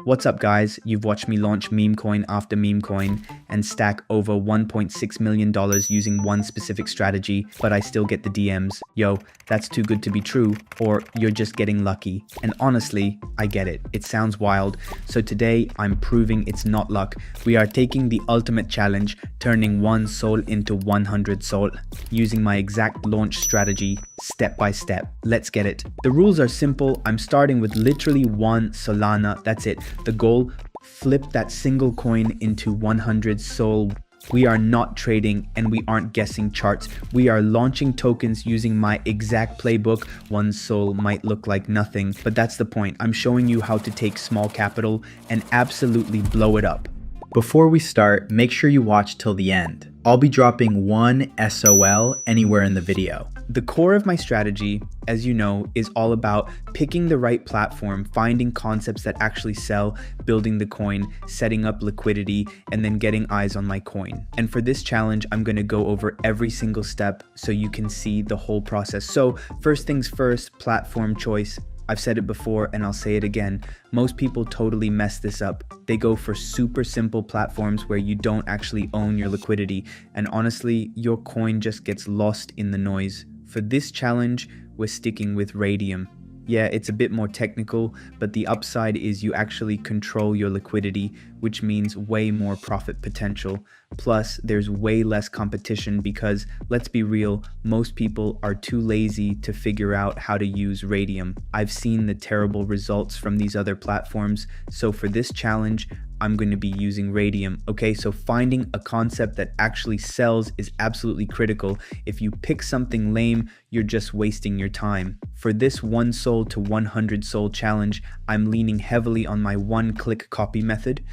What's up guys, you've watched me launch MemeCoin after MemeCoin and stack over $1.6 million using one specific strategy, but I still get the DMs, yo, that's too good to be true, or you're just getting lucky. And honestly, I get it, it sounds wild, so today I'm proving it's not luck. We are taking the ultimate challenge, turning 1 Sol into 100 Sol, using my exact launch strategy, step by step. Let's get it. The rules are simple, I'm starting with literally 1 Solana, that's it. The goal, flip that single coin into 100 Sol. We are not trading and we aren't guessing charts. We are launching tokens using my exact playbook. 1 Sol might look like nothing, but that's the point. I'm showing you how to take small capital and absolutely blow it up. Before we start, make sure you watch till the end. I'll be dropping 1 SOL anywhere in the video. The core of my strategy, as you know, is all about picking the right platform, finding concepts that actually sell, building the coin, setting up liquidity, and then getting eyes on my coin. And for this challenge, I'm going to go over every single step so you can see the whole process. So first things first, platform choice. I've said it before and I'll say it again. Most people totally mess this up. They go for super simple platforms where you don't actually own your liquidity. And honestly, your coin just gets lost in the noise. For this challenge, we're sticking with Raydium. Yeah, it's a bit more technical, but the upside is you actually control your liquidity, which means way more profit potential. Plus, there's way less competition because, let's be real, most people are too lazy to figure out how to use Raydium. I've seen the terrible results from these other platforms, so for this challenge, I'm going to be using Raydium. Okay, so finding a concept that actually sells is absolutely critical. If you pick something lame, you're just wasting your time. For this 1 Sol to 100 Sol challenge, I'm leaning heavily on my one-click copy method.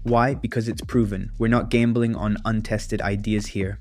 Why? Because it's proven. We're not gambling on untested ideas here.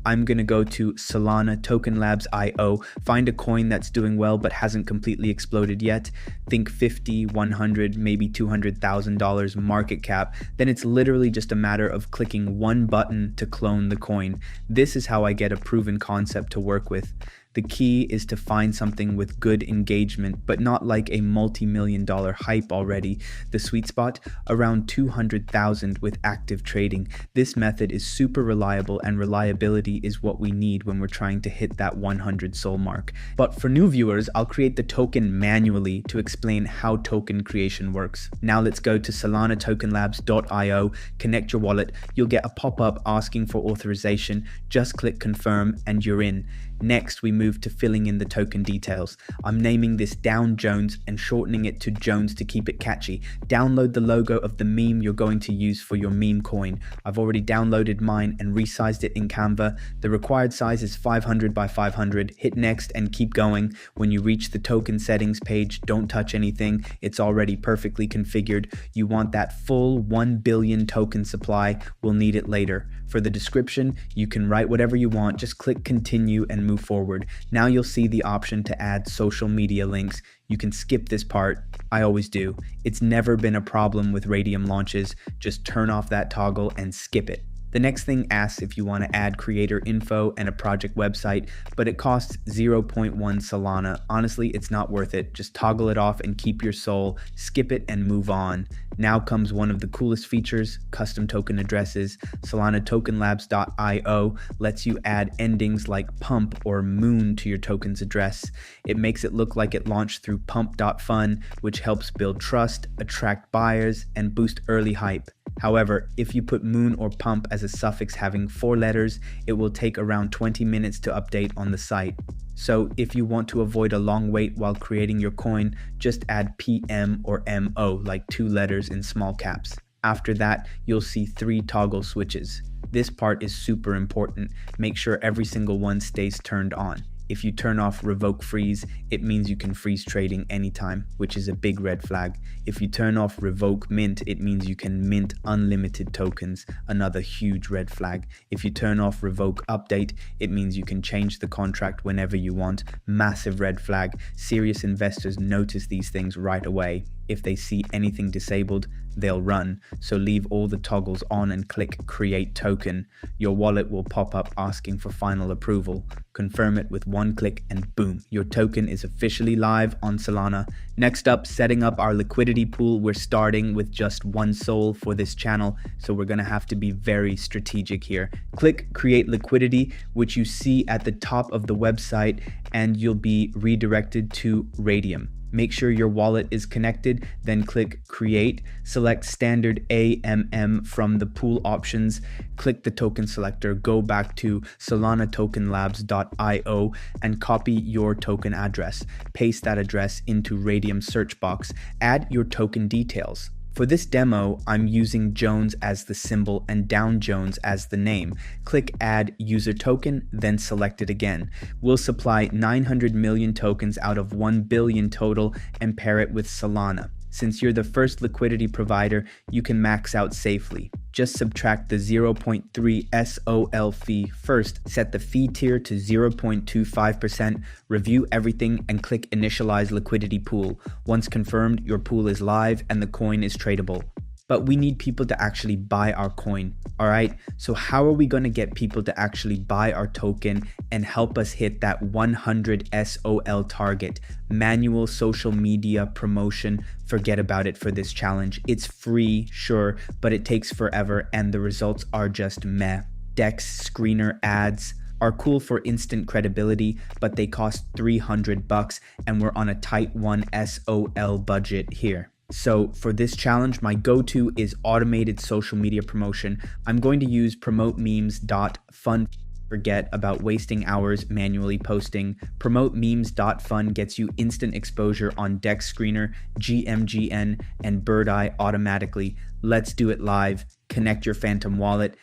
I'm gonna go to Solana Token Labs IO, find a coin that's doing well but hasn't completely exploded yet. Think 50, 100, maybe $200,000 market cap. Then it's literally just a matter of clicking one button to clone the coin. This is how I get a proven concept to work with. The key is to find something with good engagement, but not like a multi-million-dollar hype already. The sweet spot, around 200,000 with active trading. This method is super reliable, and reliability is what we need when we're trying to hit that 100 Sol mark. But for new viewers, I'll create the token manually to explain how token creation works. Now let's go to solanatokenlabs.io, connect your wallet. You'll get a pop-up asking for authorization. Just click confirm and you're in. Next, we move to filling in the token details. I'm naming this Down Jones and shortening it to Jones to keep it catchy. Download the logo of the meme you're going to use for your meme coin. I've already downloaded mine and resized it in Canva. The required size is 500 by 500. Hit next and keep going. When you reach the token settings page, don't touch anything. It's already perfectly configured. You want that full 1 billion token supply. We'll need it later. For the description, you can write whatever you want. Just click continue and move forward. Now you'll see the option to add social media links. You can skip this part. I always do. It's never been a problem with Raydium launches. Just turn off that toggle and skip it. The next thing asks if you want to add creator info and a project website, but it costs 0.1 Solana. Honestly, it's not worth it. Just toggle it off and keep your soul, skip it and move on. Now comes one of the coolest features, custom token addresses. Solanatokenlabs.io lets you add endings like pump or moon to your token's address. It makes it look like it launched through Pump.fun, which helps build trust, attract buyers, and boost early hype. However, if you put moon or pump as a suffix having 4 letters, it will take around 20 minutes to update on the site. So if you want to avoid a long wait while creating your coin, just add PM or MO, like 2 letters in small caps. After that, you'll see 3 toggle switches. This part is super important. Make sure every single one stays turned on. If you turn off revoke freeze, it means you can freeze trading anytime, which is a big red flag. If you turn off revoke mint, it means you can mint unlimited tokens, another huge red flag. If you turn off revoke update, it means you can change the contract whenever you want, massive red flag. Serious investors notice these things right away. If they see anything disabled, they'll run. So leave all the toggles on and click create token. Your wallet will pop up asking for final approval. Confirm it with one click and boom, your token is officially live on Solana. Next up, setting up our liquidity pool. We're starting with just one SOL for this channel, so we're gonna have to be very strategic here. Click create liquidity, which you see at the top of the website, and you'll be redirected to Raydium. Make sure your wallet is connected, then click create, select standard AMM from the pool options, click the token selector, go back to solanatokenlabs.io and copy your token address. Paste that address into Raydium search box, add your token details. For this demo, I'm using Jones as the symbol and Down Jones as the name. Click add user token, then select it again. We'll supply 900 million tokens out of 1 billion total and pair it with Solana. Since you're the first liquidity provider, you can max out safely. Just subtract the 0.3 SOL fee first, set the fee tier to 0.25%, review everything and click initialize liquidity pool. Once confirmed, your pool is live and the coin is tradable. But we need people to actually buy our coin, all right? So how are we gonna get people to actually buy our token and help us hit that 100 SOL target? Manual social media promotion, forget about it for this challenge. It's free, sure, but it takes forever and the results are just meh. Dex screener ads are cool for instant credibility, but they cost $300 and we're on a tight 1 SOL budget here. So for this challenge, my go-to is automated social media promotion. I'm going to use promotememes.fun. Forget about wasting hours manually posting. Promotememes.fun gets you instant exposure on Dex Screener, GMGN, and Bird Eye automatically. Let's do it live. Connect your Phantom wallet,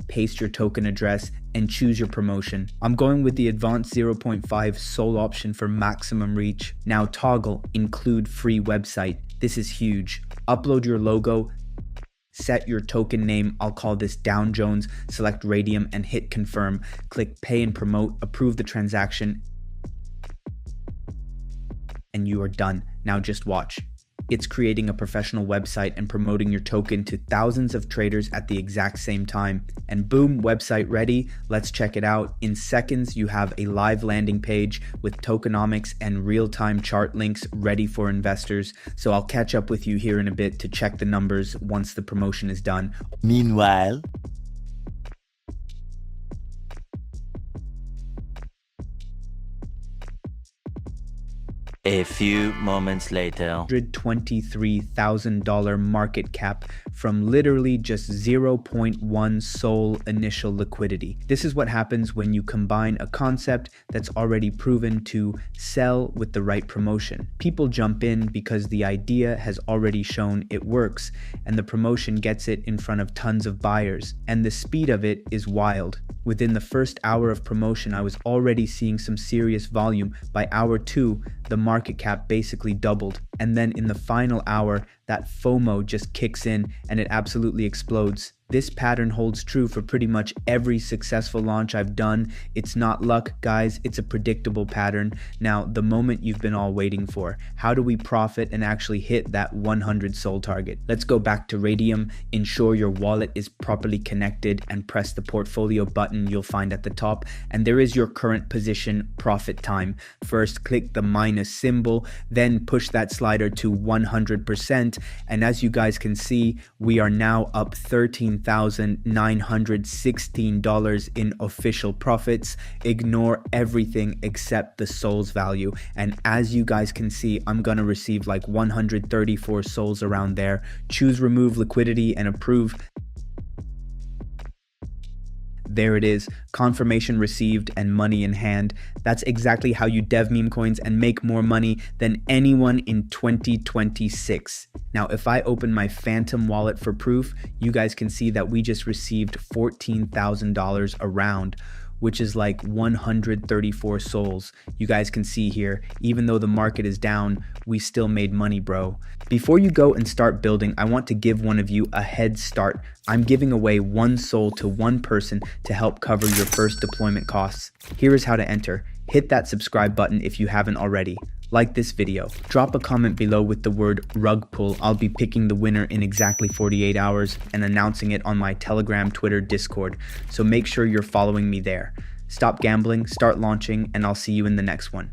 paste your token address, and choose your promotion. I'm going with the advanced 0.5 SOL option for maximum reach. Now toggle include free website. This is huge. Upload your logo, set your token name. I'll call this Down Jones, select Raydium and hit confirm. Click pay and promote, approve the transaction, and you are done. Now just watch. It's creating a professional website and promoting your token to thousands of traders at the exact same time. And boom, website ready. Let's check it out. In seconds, you have a live landing page with tokenomics and real-time chart links ready for investors. So I'll catch up with you here in a bit to check the numbers once the promotion is done. Meanwhile, a few moments later, $123,000 market cap from literally just 0.1 SOL initial liquidity. This is what happens when you combine a concept that's already proven to sell with the right promotion. People jump in because the idea has already shown it works, and the promotion gets it in front of tons of buyers, and the speed of it is wild. Within the first hour of promotion, I was already seeing some serious volume. By hour 2, the market cap basically doubled. And then in the final hour, that FOMO just kicks in and it absolutely explodes. This pattern holds true for pretty much every successful launch I've done. It's not luck, guys, it's a predictable pattern. Now, the moment you've been all waiting for. How do we profit and actually hit that 100 SOL target? Let's go back to Raydium, ensure your wallet is properly connected, and press the portfolio button you'll find at the top. And there is your current position profit time. First, click the minus symbol, then push that slider to 100%. And as you guys can see, we are now up $13,916 in official profits. Ignore everything except the SOLs value. And as you guys can see, I'm gonna receive like 134 SOLs around there. Choose remove liquidity and approve. There it is, confirmation received and money in hand. That's exactly how you dev meme coins and make more money than anyone in 2026. Now, if I open my Phantom wallet for proof, you guys can see that we just received $14,000 around, which is like 134 SOLs. You guys can see here, even though the market is down, we still made money, bro. Before you go and start building, I want to give one of you a head start. I'm giving away 1 SOL to one person to help cover your first deployment costs. Here is how to enter. Hit that subscribe button if you haven't already. Like this video. Drop a comment below with the word rug pull. I'll be picking the winner in exactly 48 hours and announcing it on my Telegram, Twitter, Discord. So make sure you're following me there. Stop gambling, start launching, and I'll see you in the next one.